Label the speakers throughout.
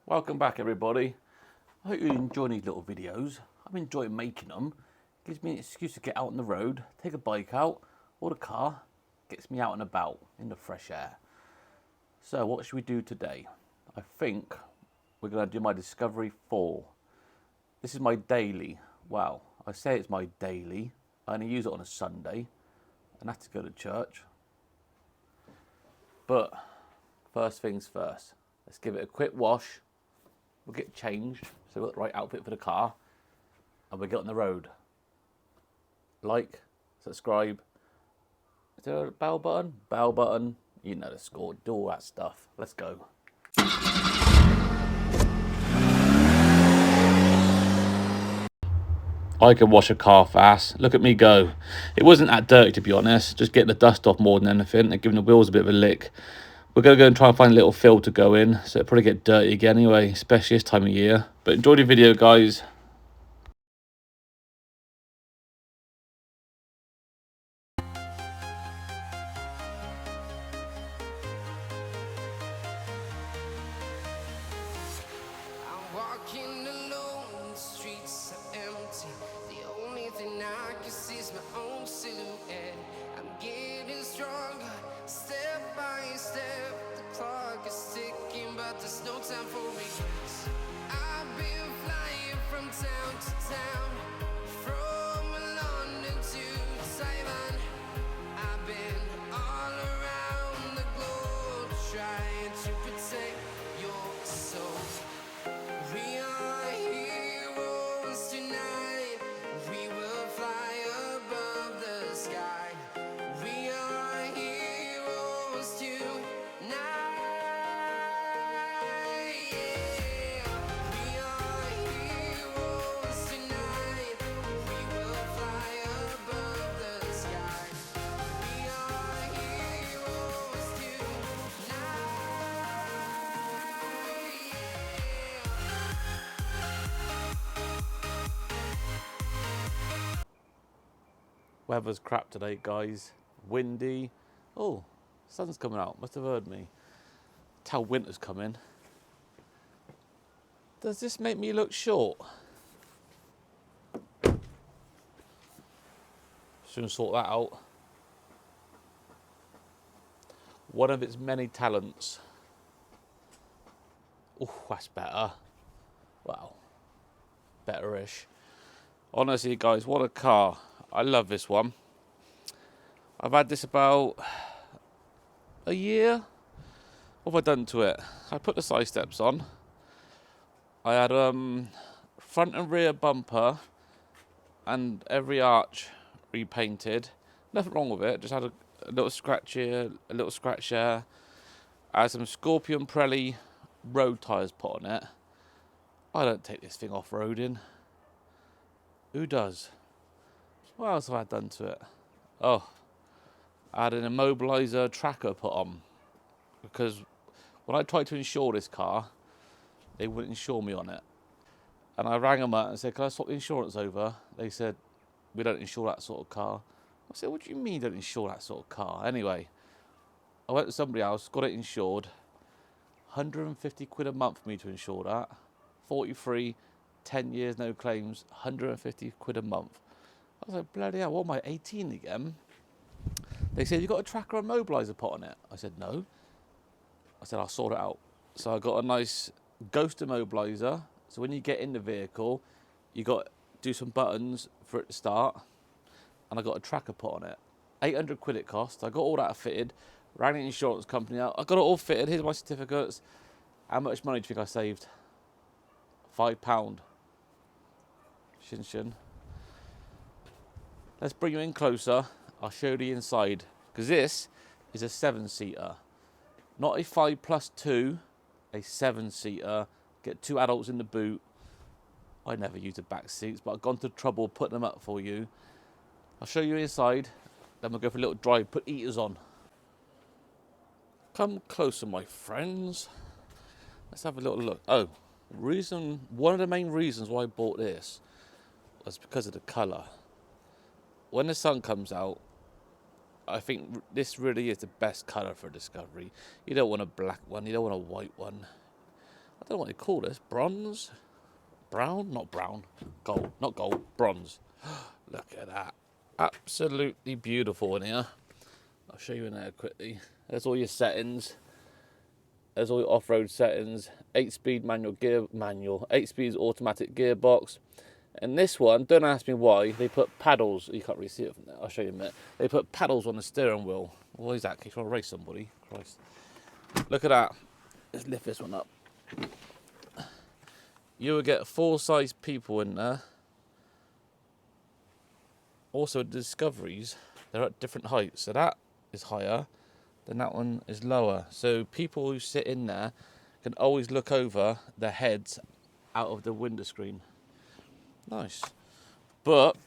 Speaker 1: Welcome back, everybody. I hope you enjoy these little videos. I'm enjoying making them. Gives me an excuse to get out on the road, take a bike out or the car. Gets me out and about in the fresh air. So what should we do today? I think we're going to do my Discovery 4. This is my daily. Wow, I say it's my daily. I only use it on a Sunday and have to go to church. But first things first, let's give it a quick wash. We'll get changed, so we've got the right outfit for the car, and we'll get on the road. Like, subscribe. Is there a bell button? Bell button. You know the score. Do all that stuff. Let's go. I can wash a car fast. Look at me go. It wasn't that dirty, to be honest. Just getting the dust off more than anything and giving the wheels a bit of a lick. We're going to go and try and find a little fill to go in, so it'll probably get dirty again anyway, especially this time of year. But enjoy the video, guys.
Speaker 2: I'm walking alone, the streets are empty. The only thing I can see is my own silhouette. I'm getting stronger, step by step. The clock is ticking, but there's no time for regrets. I've been flying from town to town, from London to Taiwan. I've been all around the globe trying to protect your soul. We are heroes tonight. We will fly above the sky. We are heroes tonight. Yeah. We are heroes tonight. We will fly above the sky. We are heroes tonight.
Speaker 1: Weather's crap today, guys. Windy. Oh, sun's coming out. Must have heard me. Tell winter's coming. Does this make me look short? Soon sort that out. One of its many talents. Oh, that's better. Wow. Better-ish. Honestly, guys, what a car. I love this one. I've had this about a year. What have I done to it? I put the side steps on. I had front and rear bumper and every arch repainted. Nothing wrong with it. Just had a little scratch here, a little scratch there. I had some Scorpion Pirelli road tyres put on it. I don't take this thing off-roading. Who does? What else have I done to it? Oh, I had an immobiliser tracker put on. Because when I tried to insure this car, they wouldn't insure me on it. And I rang them up and said, can I swap the insurance over? They said, we don't insure that sort of car. I said, what do you mean you don't insure that sort of car? Anyway, I went to somebody else, got it insured. 150 quid a month for me to insure that. 43, 10 years, no claims, 150 quid a month. I was like, bloody hell, what am I, 18 again? They said, you got a tracker and mobiliser put on it? I said, no. I said, I'll sort it out. So I got a nice ghost immobiliser. So when you get in the vehicle, you got to do some buttons for it to start. And I got a tracker put on it. 800 quid it cost. I got all that fitted. Rang the insurance company out. I got it all fitted. Here's my certificates. How much money do you think I saved? £5. Shin shin. Let's bring you in closer. I'll show you the inside. Because this is a 7-seater. Not a 5+2, a 7-seater. Get 2 adults in the boot. I never use the back seats, but I've gone to trouble putting them up for you. I'll show you inside. Then we'll go for a little drive. Put heaters on. Come closer, my friends. Let's have a little look. Oh, one of the main reasons why I bought this was because of the colour. When the sun comes out, I think this really is the best colour for a Discovery. You don't want a black one, you don't want a white one. I don't know what they call this. Bronze? Brown? Not brown. Gold. Not gold. Bronze. Look at that. Absolutely beautiful in here. I'll show you in there quickly. There's all your settings. There's all your off-road settings. 8-speed manual. 8-speed automatic gearbox. And this one, don't ask me why, they put paddles. You can't really see it from there. I'll show you in a minute. They put paddles on the steering wheel. What is that? Can you trying to race somebody? Christ. Look at that. Let's lift this one up. You will get full-size people in there. Also, Discoveries, they're at different heights. So that is higher, then that one is lower. So people who sit in there can always look over their heads out of the window screen. Nice. But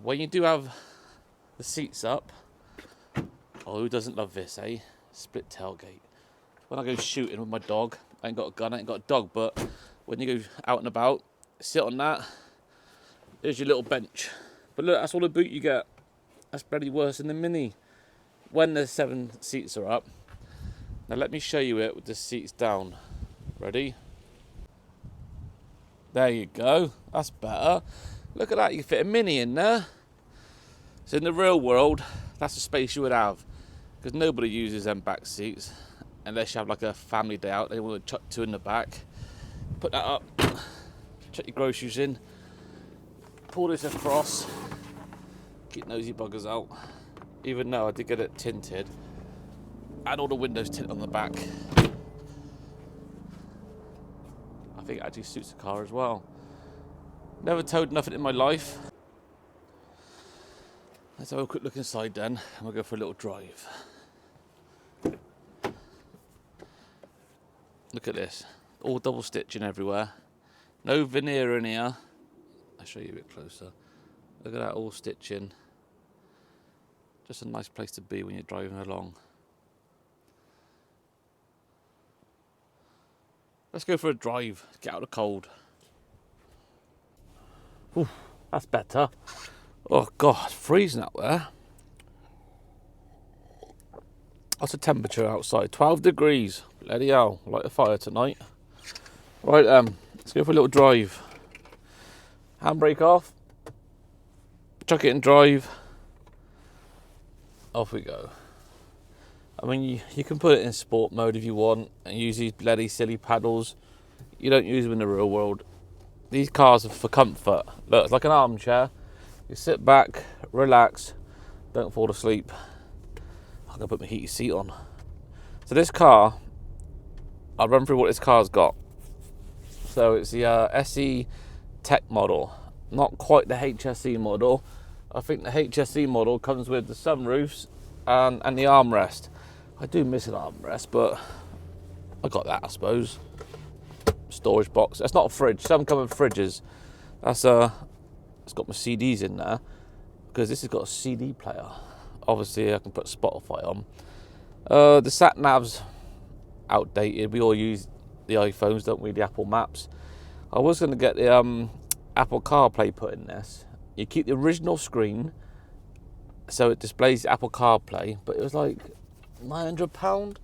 Speaker 1: when you do have the seats up, oh, who doesn't love this, eh? Split tailgate. When I go shooting with my dog, I ain't got a gun, I ain't got a dog, but when you go out and about, sit on that, there's your little bench. But look, that's all the boot you get. That's barely worse than the Mini. When the 7 seats are up. Now let me show you it with the seats down. Ready? There you go. That's better. Look at that. You can fit a Mini in there. So in the real world, that's the space you would have. Because nobody uses them back seats. Unless you have like a family day out. They want to chuck 2 in the back. Put that up. Chuck your groceries in. Pull this across. Keep nosy buggers out. Even though I did get it tinted. And all the windows tinted on the back. I think it actually suits the car as well. Never towed nothing in my life. Let's have a quick look inside then, and we'll go for a little drive. Look at this. All double stitching everywhere. No veneer in here. I'll show you a bit closer. Look at that, all stitching. Just a nice place to be when you're driving along. Let's go for a drive, get out of the cold. Ooh, that's better. Oh God, it's freezing out there. What's the temperature outside? 12 degrees. Bloody hell, light a fire tonight. Right let's go for a little drive. Handbrake off. Chuck it and drive. Off we go. I mean, you can put it in sport mode if you want and use these bloody silly paddles. You don't use them in the real world. These cars are for comfort. Look, it's like an armchair. You sit back, relax, don't fall asleep. I'm going to put my heated seat on. So this car, I'll run through what this car's got. So it's the SE Tech model. Not quite the HSE model. I think the HSE model comes with the sunroofs and the armrest. I do miss an armrest, but I got that, I suppose. Storage box. That's not a fridge. Some come with fridges. That's it's got my CDs in there because this has got a CD player. Obviously, I can put Spotify on. The sat nav's outdated. We all use the iPhones, don't we? The Apple Maps. I was going to get the Apple CarPlay put in this. You keep the original screen, so it displays Apple CarPlay, but it was like £900.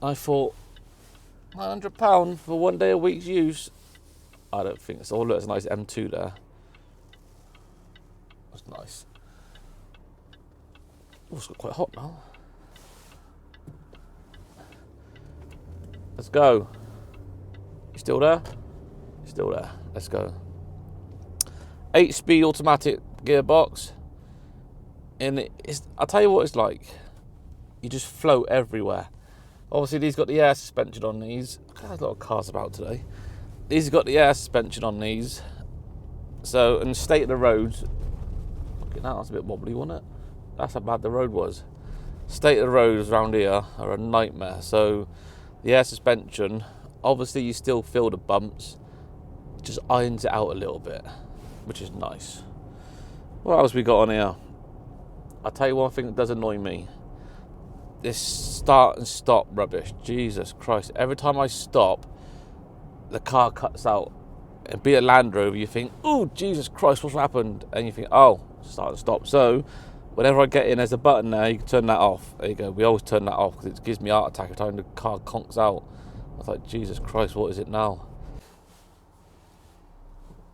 Speaker 1: I thought, £900 for 1 day a week's use? I don't think so. Oh, look, it's a nice M2 there. That's nice. Oh, it's got quite hot now. Let's go. You still there? Still there. Let's go. 8-speed automatic gearbox. And I'll tell you what it's like. You just float everywhere. Obviously, these got the air suspension on these. There's a lot of cars about today. These have got the air suspension on these. So, and the state of the roads. Look at that, that's a bit wobbly, wasn't it? That's how bad the road was. State of the roads around here are a nightmare. So, the air suspension, obviously, you still feel the bumps. It just irons it out a little bit, which is nice. What else we got on here? I'll tell you one thing that does annoy me. This start and stop rubbish. Jesus Christ. Every time I stop, the car cuts out. And be a Land Rover, you think, oh, Jesus Christ, what's happened? And you think, oh, start and stop. So, whenever I get in, there's a button there, you can turn that off. There you go. We always turn that off because it gives me a heart attack every time the car conks out. I was like, Jesus Christ, what is it now?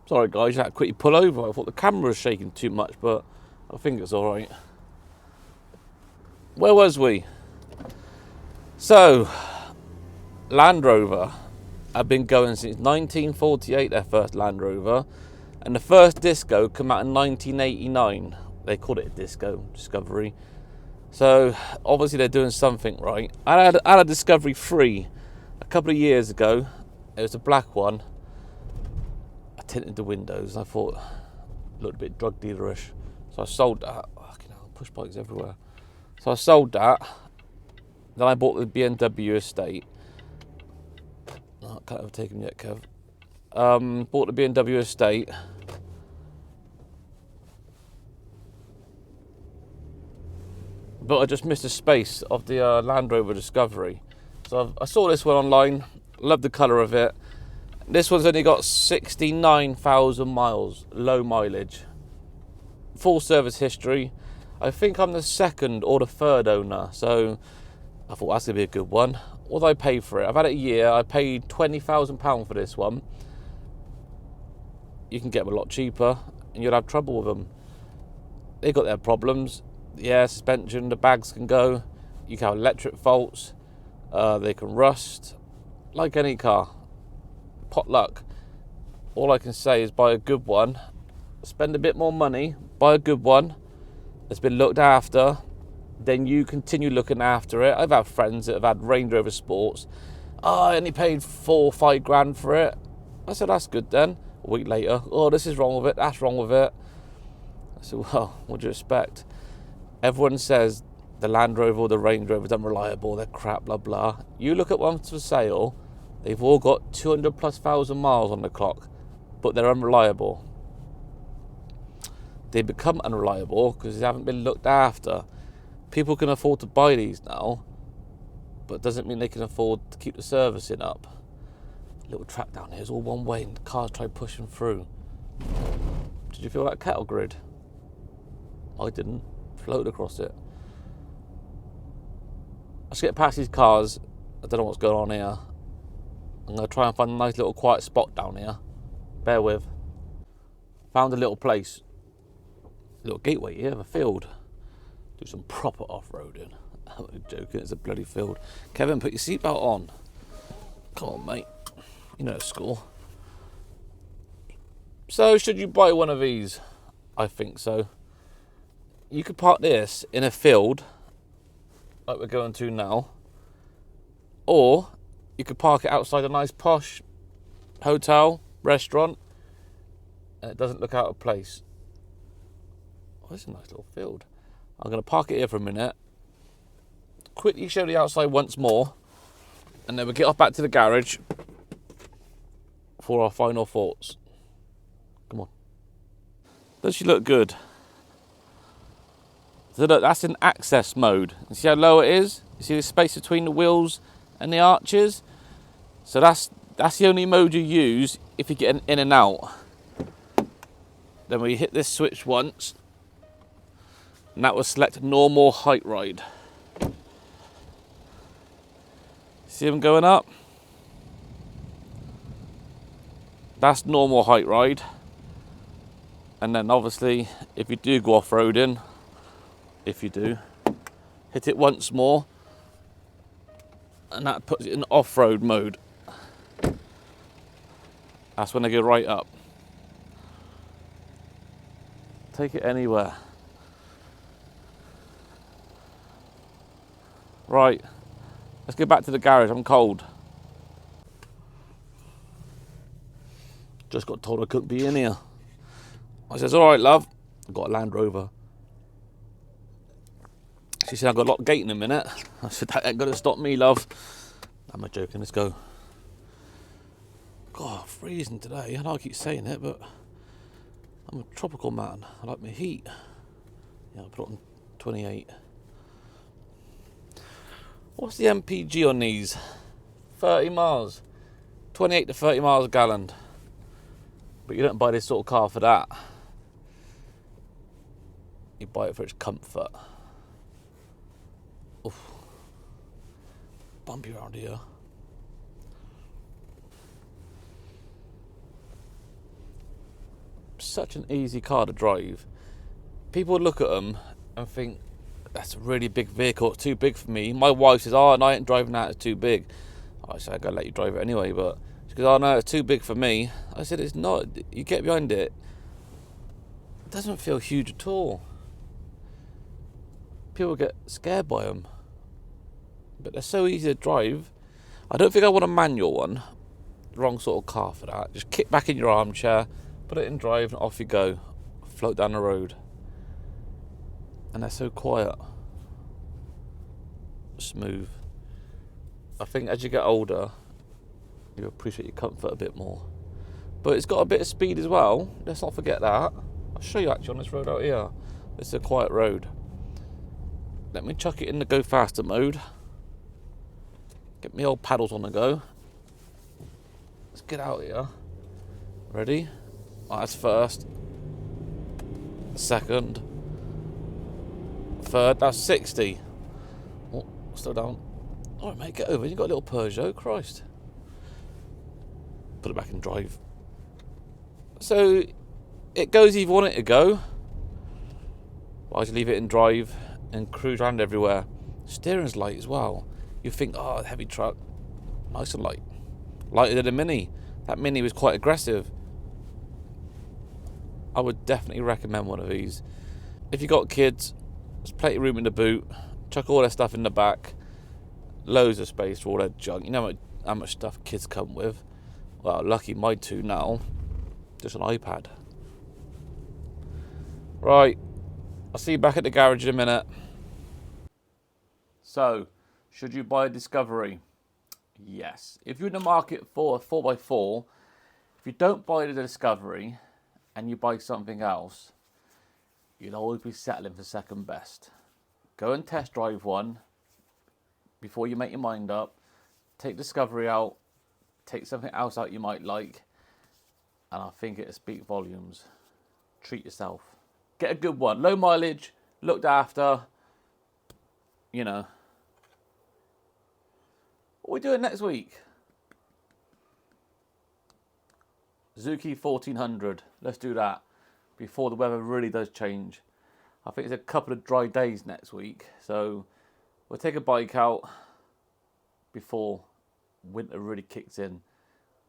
Speaker 1: Sorry guys, I had to quickly pull over. I thought the camera was shaking too much, but I think it's alright. Where was we? So, Land Rover have been going since 1948, their first Land Rover. And the first Disco came out in 1989. They called it a Disco, Discovery. So, obviously they're doing something right. I had a Discovery 3 a couple of years ago. It was a black one. I tinted the windows. I thought it looked a bit drug dealerish. So I sold that. Fucking hell, push bikes everywhere. So I sold that. Then I bought the BMW estate. Oh, I can't overtake him yet, Kev. Bought the BMW estate. But I just missed the space of the Land Rover Discovery. So I saw this one online. Love the colour of it. This one's only got 69,000 miles, low mileage. Full service history. I think I'm the second or the third owner. So I thought that's going to be a good one. What did I pay for it? I've had it a year. I paid £20,000 for this one. You can get them a lot cheaper and you'll have trouble with them. They got their problems. Yeah, suspension, the bags can go. You can have electric faults. They can rust. Like any car. Pot luck. All I can say is buy a good one. Spend a bit more money. Buy a good one that's been looked after. Then you continue looking after it. I've had friends that have had Range Rover Sports. Oh, I only paid 4 or 5 grand for it. I said, that's good then. A week later, oh, this is wrong with it, that's wrong with it. I said, well, what do you expect? Everyone says the Land Rover or the Range Rover is unreliable, they're crap, blah, blah. You look at ones for sale, they've all got 200 plus thousand miles on the clock, but they're unreliable. They become unreliable because they haven't been looked after. People can afford to buy these now, but it doesn't mean they can afford to keep the servicing up. Little track down here is all one way and cars try pushing through. Did you feel that cattle grid? I didn't. Floated across it. Let's get past these cars. I don't know what's going on here. I'm going to try and find a nice little quiet spot down here. Bear with. Found a little place. A little gateway here of a field. Do some proper off-roading. I'm joking, it's a bloody field. Kevin, put your seatbelt on. Come on, mate. You know the score. So, should you buy one of these? I think so. You could park this in a field, like we're going to now, or you could park it outside a nice posh hotel, restaurant, and it doesn't look out of place. Oh, this is a nice little field. I'm going to park it here for a minute, quickly show the outside once more, and then we'll get off back to the garage for our final thoughts. Come on. Does she look good? So look, that's in access mode. You see how low it is? You see the space between the wheels and the arches? So that's the only mode you use if you get in and out. Then we hit this switch once, and that will select normal height ride. See them going up? That's normal height ride. And then obviously, if you do go off-roading, if you do, hit it once more, and that puts it in off-road mode. That's when they go right up. Take it anywhere. Right, let's go back to the garage, I'm cold. Just got told I couldn't be in here. I says, all right, love, I've got a Land Rover. She said, I've got a lock gate in a minute. I said, that ain't gonna stop me, love. I'm not joking, let's go. God, freezing today. I know I keep saying it, but I'm a tropical man. I like my heat. Yeah, I'll put it on 28. What's the MPG on these? 30 miles. 28 to 30 miles a gallon. But you don't buy this sort of car for that. You buy it for its comfort. Oof. Bumpy around here. such an easy car to drive. People look at them and think, that's a really big vehicle, it's too big for me. My wife says, oh, no, I ain't driving that, it's too big. I said, I'm going to let you drive it anyway, but she goes, oh, no, it's too big for me. I said, it's not. You get behind it, it doesn't feel huge at all. People get scared by them, but they're so easy to drive. I don't think I want a manual one. Wrong sort of car for that. Just kick back in your armchair, put it in drive, and off you go. Float down the road. And they're so quiet. Smooth. I think as you get older, you appreciate your comfort a bit more. But it's got a bit of speed as well. Let's not forget that. I'll show you actually on this road out here. This is a quiet road. Let me chuck it in the go faster mode. Get my old paddles on the go. Let's get out here. Ready? Oh, that's first. Second. Third. That's 60. Oh, slow down. Alright mate, get over. You got a little Peugeot, Christ. Put it back in drive. So it goes either you want it to go. I just leave it in drive and cruise around everywhere. Steering's light as well. You think, oh, heavy truck, nice and light. Lighter than a Mini. That Mini was quite aggressive. I would definitely recommend one of these. If you got kids, there's plenty of room in the boot. Chuck all their stuff in the back. Loads of space for all their junk. You know how much stuff kids come with. Well, lucky my two now. Just an iPad. Right. I'll see you back at the garage in a minute. So, should you buy a Discovery? Yes. If you're in the market for a 4x4, if you don't buy the Discovery and you buy something else, you'll always be settling for second best. Go and test drive one before you make your mind up. Take Discovery out, take something else out you might like, and I think it'll speak volumes. Treat yourself. Get a good one. Low mileage, looked after, you know. What are we doing next week? Zuki 1400. Let's do that before the weather really does change. I think it's a couple of dry days next week. So we'll take a bike out before winter really kicks in.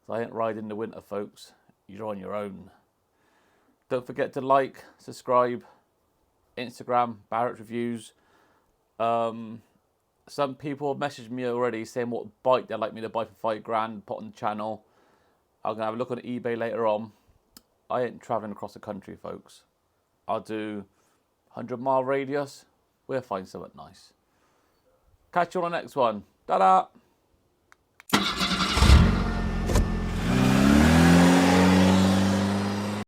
Speaker 1: So I ain't riding the winter, folks. You're on your own. Don't forget to like, subscribe, Instagram, Barrett Reviews. Some people have messaged me already saying what bike they'd like me to buy for £5,000, put on the channel. I'm going to have a look on eBay later on. I ain't travelling across the country, folks. I'll do 100-mile radius. We'll find something nice. Catch you on the next one. Ta-da!